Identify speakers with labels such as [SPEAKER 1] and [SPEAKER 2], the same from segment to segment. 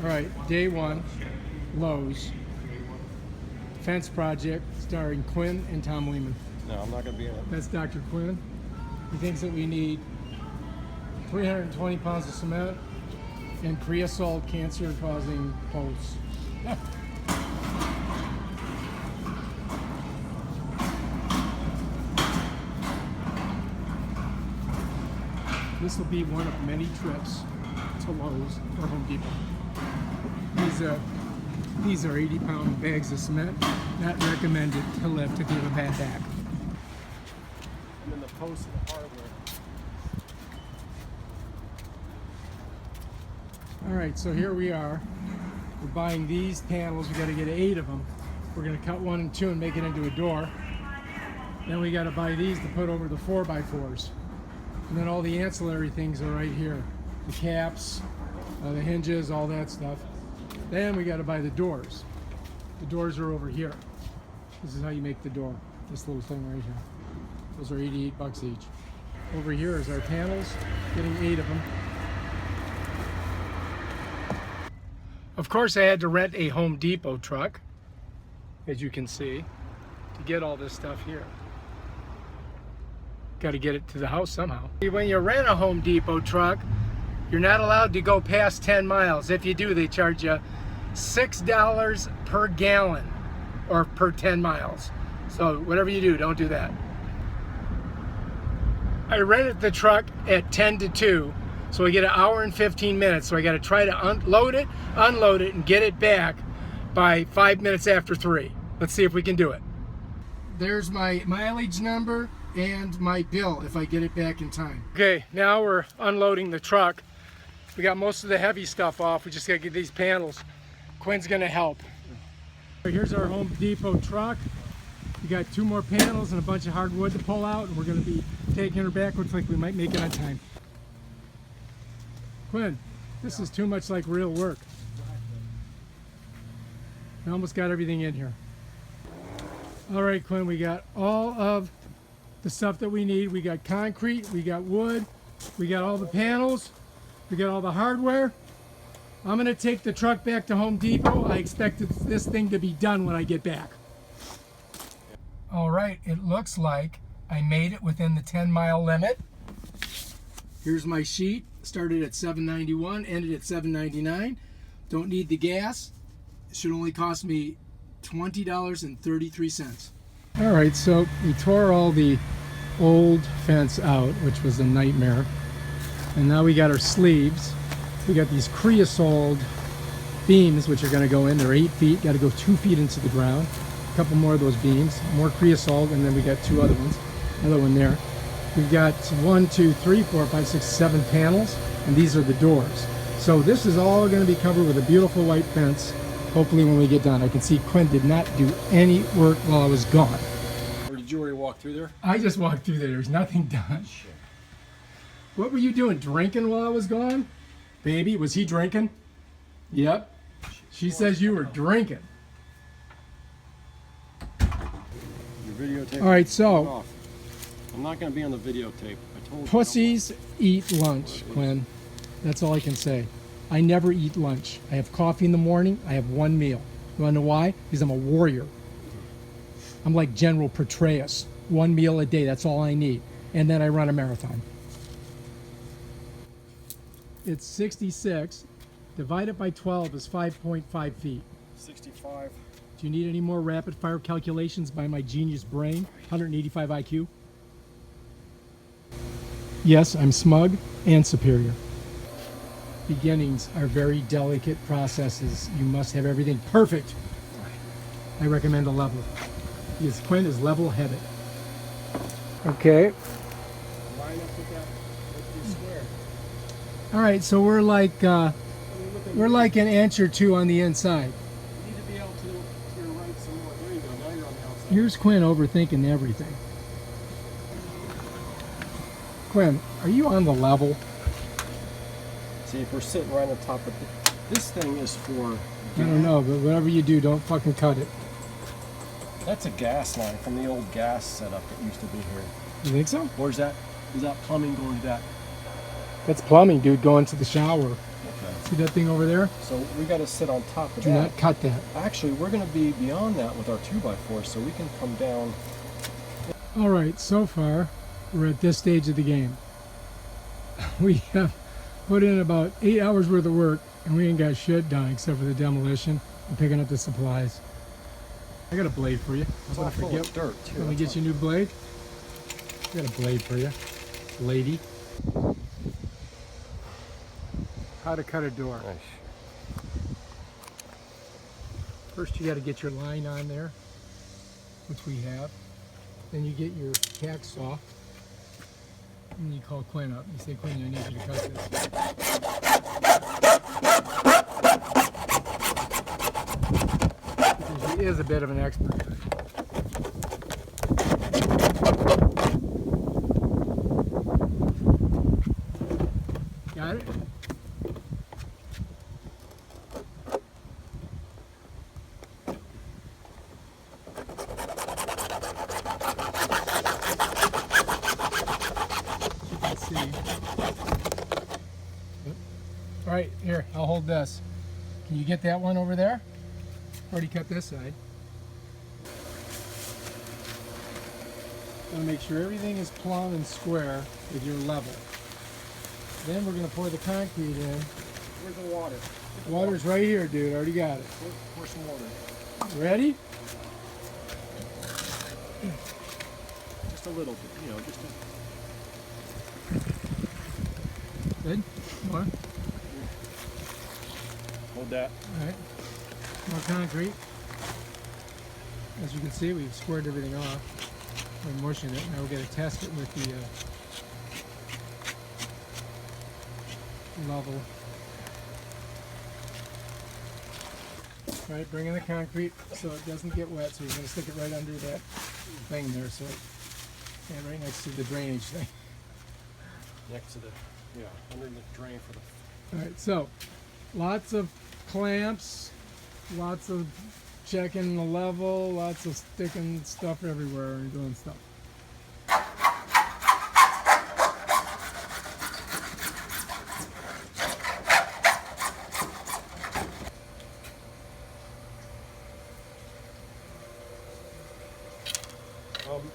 [SPEAKER 1] All right, day one, Lowe's. Fence project starring Quinn and Tom Lehman.
[SPEAKER 2] No, I'm not going to be in it.
[SPEAKER 1] That's Dr. Quinn. He thinks that we need 320 pounds of cement and creosote cancer-causing posts. This will be one of many trips to Lowe's or Home Depot. These are 80-pound bags of cement, not recommended to lift if you have a bad back.
[SPEAKER 2] And then the post of the hardware.
[SPEAKER 1] All right, so here we are. We're buying these panels. We got to get 8 of them. We're going to cut 1 and 2 and make it into a door. Then we got to buy these to put over the 4x4s. And then all the ancillary things are right here. The caps, the hinges, all that stuff. Then we got to buy the doors. The doors are over here. This is how you make the door. This little thing right here. Those are 88 bucks each. Over here is our panels, getting 8 of them. Of course, I had to rent a Home Depot truck, as you can see, to get all this stuff here. Got to get it to the house somehow. When you rent a Home Depot truck, you're not allowed to go past 10 miles. If you do, they charge you $6 per gallon or per 10 miles. So whatever you do, don't do that. I rented the truck at 10 to 2, so I get 1 hour and 15 minutes. So I got to try to unload it, and get it back by 5 minutes after 3. Let's see if we can do it. There's my mileage number and my bill if I get it back in time. Okay, now we're unloading the truck. We got most of the heavy stuff off. We just gotta get these panels. Quinn's gonna help. Here's our Home Depot truck. We got 2 more panels and a bunch of hardwood to pull out, and we're gonna be taking her back. Looks like we might make it on time. Quinn, this is too much like real work. We almost got everything in here. All right, Quinn, we got all of the stuff that we need. We got concrete, we got wood, we got all the panels, we got all the hardware. I'm gonna take the truck back to Home Depot. I expect this thing to be done when I get back. All right, it looks like I made it within the 10-mile limit. Here's my sheet. Started at $7.91, ended at $7.99. Don't need the gas. It should only cost me $20.33. All right, so we tore all the old fence out, which was a nightmare. And now we got our sleeves. We got these creosote beams, which are gonna go in. They're 8 feet, gotta go 2 feet into the ground. A couple more of those beams, more creosote, and then we got 2 other ones. Another one there. We've got 1, 2, 3, 4, 5, 6, 7 panels, and these are the doors. So this is all gonna be covered with a beautiful white fence. Hopefully when we get done. I can see Quinn did not do any work while I was gone.
[SPEAKER 2] Or did you already walk through there?
[SPEAKER 1] I just walked through there. There's nothing done.
[SPEAKER 2] Shit.
[SPEAKER 1] What were you doing? Drinking while I was gone? Baby, was he drinking? Yep. She says you were drinking.
[SPEAKER 2] Your videotape.
[SPEAKER 1] All right, so
[SPEAKER 2] off. I'm not going to be on the videotape. I told you.
[SPEAKER 1] pussies eat lunch, Quinn. That's all I can say. I never eat lunch. I have coffee in the morning. I have 1 meal. You want to know why? Because I'm a warrior. I'm like General Petraeus. 1 meal a day. That's all I need. And then I run a marathon. It's 66. Divided by 12 is 5.5 feet.
[SPEAKER 2] 65.
[SPEAKER 1] Do you need any more rapid fire calculations by my genius brain? 185 IQ? Yes, I'm smug and superior. Beginnings are very delicate processes. You must have everything perfect. I recommend a level. Because Quinn is level-headed. Okay.
[SPEAKER 2] Line up with that with your square.
[SPEAKER 1] All right, so we're like an inch or 2 on the inside.
[SPEAKER 2] You need to be able to your right some more. There you go. Now you're on the outside.
[SPEAKER 1] Here's Quinn overthinking everything. Quinn, are you on the level?
[SPEAKER 2] See, if we're sitting right on top of this thing is for.
[SPEAKER 1] I don't know, but whatever you do, don't fucking cut it.
[SPEAKER 2] That's a gas line from the old gas setup that used to be here.
[SPEAKER 1] You think so?
[SPEAKER 2] Or is that plumbing going to that?
[SPEAKER 1] That's plumbing, dude, going to the shower.
[SPEAKER 2] Okay.
[SPEAKER 1] See that thing over there?
[SPEAKER 2] So we got to sit on top of
[SPEAKER 1] Do
[SPEAKER 2] that.
[SPEAKER 1] not cut that.
[SPEAKER 2] Actually, we're going to be beyond that with our 2x4, so we can come down.
[SPEAKER 1] All right, so far we're at this stage of the game. We have put in about 8 hours worth of work, and we ain't got shit done except for the demolition and picking up the supplies. I got a blade for you.
[SPEAKER 2] It's all full of dirt, too.
[SPEAKER 1] Let me get you a new blade. I got a blade for you, lady. How to cut a door.
[SPEAKER 2] Nice.
[SPEAKER 1] First you got to get your line on there, which we have. Then you get your hacksaw, and you call Quinn up. You say, Quinn, I need you to cut this. Because he is a bit of an expert. Got it? All right, here, I'll hold this. Can you get that one over there? Already cut this side. Gonna make sure everything is plumb and square with your level. Then we're gonna pour the concrete in.
[SPEAKER 2] Where's the water?
[SPEAKER 1] Water's right here, dude. Already got it.
[SPEAKER 2] Pour some water.
[SPEAKER 1] Ready?
[SPEAKER 2] Just a little bit, you know, just a...
[SPEAKER 1] Good. More.
[SPEAKER 2] Hold that.
[SPEAKER 1] All right. More concrete. As you can see, we've squared everything off. We're mushing it. Now we're going to test it with the level. All right, bring in the concrete so it doesn't get wet. So you're going to stick it right under that thing there, so and right next to the drainage thing.
[SPEAKER 2] Next to the, yeah, under the drain for the...
[SPEAKER 1] All right, so lots of clamps, lots of checking the level, lots of sticking stuff everywhere and doing stuff.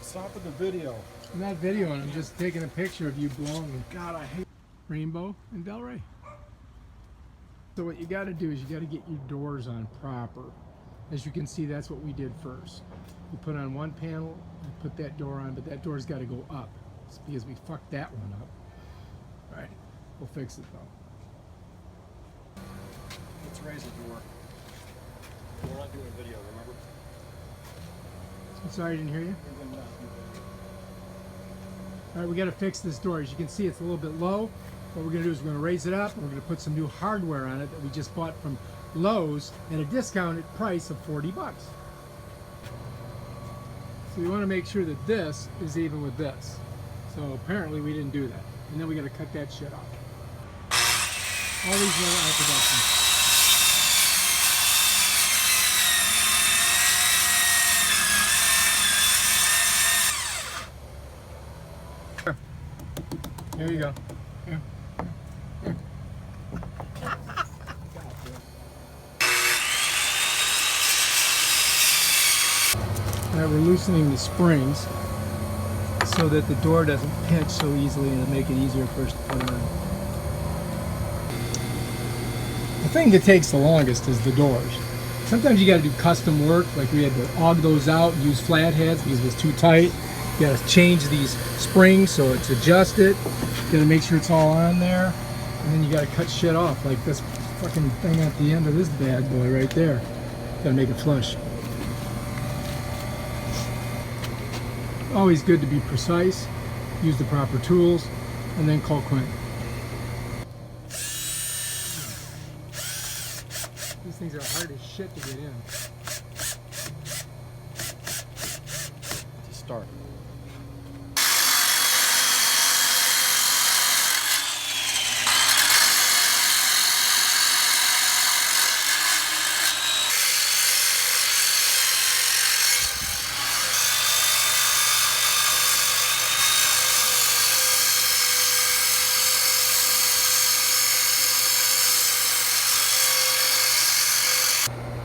[SPEAKER 2] Stop with the video.
[SPEAKER 1] I'm not videoing, I'm just taking a picture of you blowing
[SPEAKER 2] God, I hate...
[SPEAKER 1] Rainbow and Delray. So what you got to do is you got to get your doors on proper. As you can see, that's what we did first. We put on one panel, we put that door on, but that door's got to go up. It's because we fucked that one up. All right, we'll fix it though.
[SPEAKER 2] Let's raise the door. We're not doing a video, remember?
[SPEAKER 1] I'm sorry, I didn't hear you.
[SPEAKER 2] We're gonna not do video.
[SPEAKER 1] All right, we got to fix this door. As you can see, it's a little bit low. What we're going to do is we're going to raise it up, and we're going to put some new hardware on it that we just bought from Lowe's at a discounted price of 40 bucks. So we want to make sure that this is even with this. So apparently we didn't do that. And then we got to cut that shit off. All these little productions. Here you go. Here. Now we're loosening the springs so that the door doesn't pinch so easily and it'll make it easier for us to put on. The thing that takes the longest is the doors. Sometimes you got to do custom work, like we had to aug those out, use flatheads because it was too tight. You got to change these springs so it's adjusted. You got to make sure it's all on there, and then you got to cut shit off, like this fucking thing at the end of this bad boy right there. Got to make it flush. Always good to be precise, use the proper tools, and then call Quinn. These things are hard as shit to get in.
[SPEAKER 2] To start.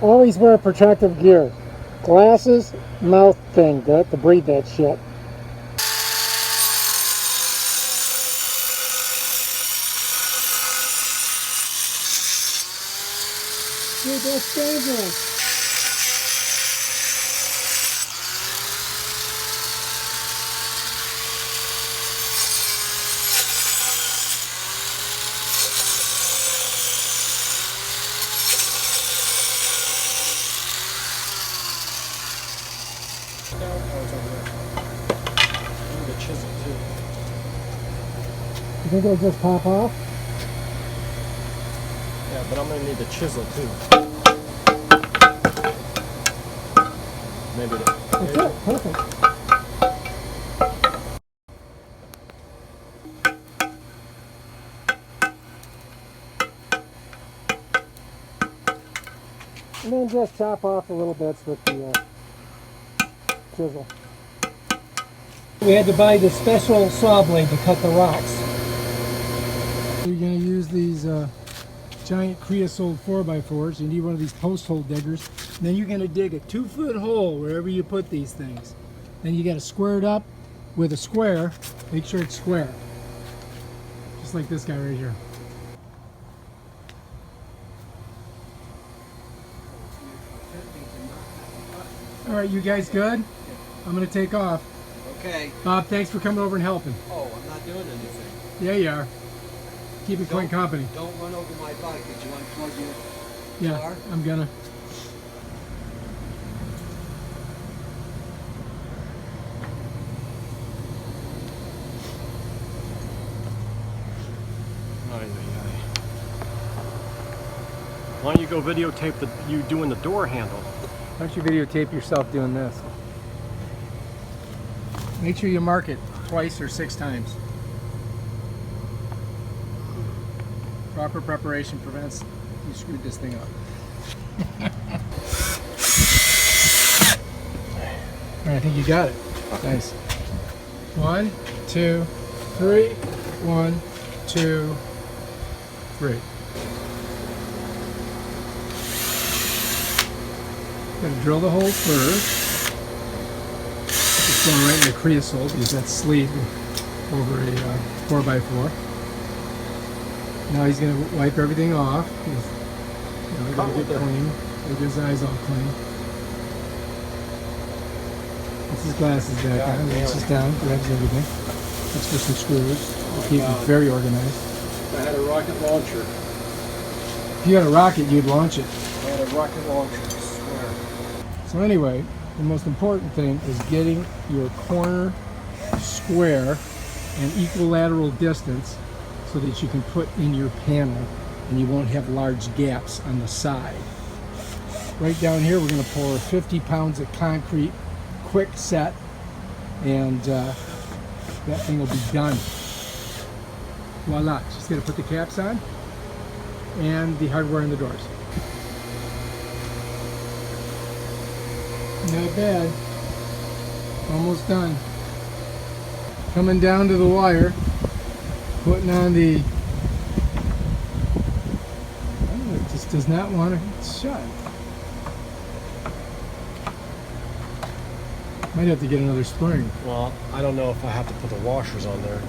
[SPEAKER 1] Always wear protective gear. Glasses, mouth thing to breathe that shit. Dude, that's dangerous. You think it'll just pop off?
[SPEAKER 2] Yeah, but I'm gonna need the chisel too. Maybe
[SPEAKER 1] That's it, perfect. And then just chop off the little bits with the chisel. We had to buy the special saw blade to cut the rocks. You're going to use these giant creosote 4x4s. You need one of these post hole diggers. And then you're going to dig a 2-foot hole wherever you put these things. Then you got to square it up with a square. Make sure it's square. Just like this guy right here. All right, you guys good? I'm going to take off.
[SPEAKER 3] Okay.
[SPEAKER 1] Bob, thanks for coming over and helping.
[SPEAKER 3] Oh, I'm not doing anything.
[SPEAKER 1] Yeah, you are. Keep it quite company.
[SPEAKER 3] Don't run over my bike. Did you unplug your
[SPEAKER 1] Yeah,
[SPEAKER 3] car?
[SPEAKER 1] I'm gonna.
[SPEAKER 2] Why don't you go videotape you doing the door handle?
[SPEAKER 1] Why don't you videotape yourself doing this? Make sure you mark it twice or 6 times. Proper preparation prevents you screwed this thing up. All right, I think you got it. Nice. 1, 2, 3. 1, 2, 3. Gotta drill the hole first. Just going right in the creosote because that's sleeve over a 4x4. Now he's gonna wipe everything off. He's gotta get clean. Get his eyes all clean. Puts his glasses back on. Lays this down. Grabs everything. That's for some screws. We'll keep it very organized.
[SPEAKER 2] I had a rocket launcher.
[SPEAKER 1] If you had a rocket, you'd launch it.
[SPEAKER 2] I had a rocket launcher, I swear.
[SPEAKER 1] So anyway, the most important thing is getting your corner square and equilateral distance so that you can put in your panel and you won't have large gaps on the side. Right down here we're going to pour 50 pounds of concrete, quick set, and that thing will be done. Voila, just got to put the caps on and the hardware in the doors. Not bad. Almost done. Coming down to the wire, putting on the, I don't know, it just does not want to shut. Might have to get another spring.
[SPEAKER 2] Well, I don't know if I have to put the washers on there.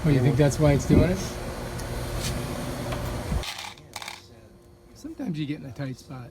[SPEAKER 1] Oh, you think that's why it's doing it? Sometimes you get in a tight spot.